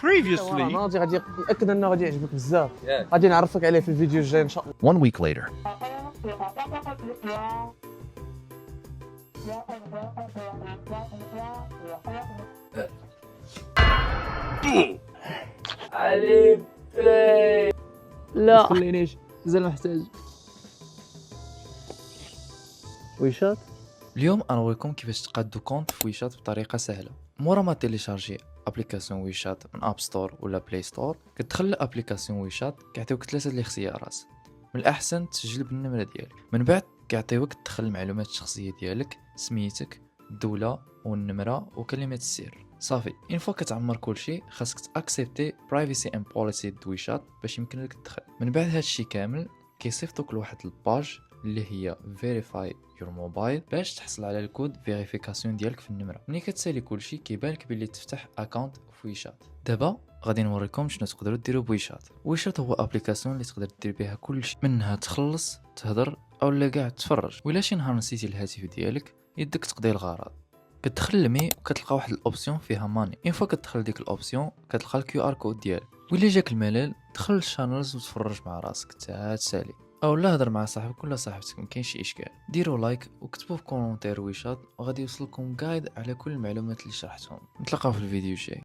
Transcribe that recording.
previously. غادي نأكد انه غادي يعجبك بزاف. غادي نعرفك عليه في الفيديو الجاي ان شاء الله. 1 week later. لا خلينيش مازال محتاج ويشات. اليوم غنوريكم كيفاش تقادو كونت في ويشات بطريقه سهله. مورا ما تيليشارجي ابليكاسيون ويشات من اب ستور ولا بلاي ستور، كتدخل لابليكاسيون ويشات كيعطيوك ثلاثه الاختيارات. من الاحسن تسجل بالنمره ديالك، من بعد كيعطيوك تدخل المعلومات الشخصيه ديالك، سميتك، الدوله والنمره وكلمه السر. صافي، اون فوا كتعمر كلشي خاصك تاكسبتي برايفسي اند بوليسي د ويشات باش يمكن لك تدخل. من بعد هادشي كامل كيصيفطوك لواحد الباج اللي هي فيريفاي يور موبايل باش تحصل على الكود فيريفيكاسيون ديالك في النمره. ملي كتسالي كلشي كيبان لك بلي تفتح اكونت في ويشات. دابا غادي نوريكم شنو تقدروا ديروا بويشات. ويشات هو ابليكاسيون اللي تقدر دير بها كلشي، منها تخلص، تهضر او لا كاع تفرج. ولا شي نهار نسيتي الهاتف ديالك يدك تقضي الغرض، كتدخل المي وكتلقى واحد الاوبسيون فيها ماني. اون فوا كتدخل ديك الاوبسيون كتلقى الكيو ار كود ديالك. وإلا جاك الملل دخل الشانلز وتفرج مع راسك تا تسالي، او لا هضر مع صاحبك ولا صاحبتك، مكاين شي اشكال. ديروا لايك وكتبوا في كومونتير ويشات وغادي يوصلكم جايد على كل المعلومات اللي شرحتهم. نتلاقاو في الفيديو الجاي.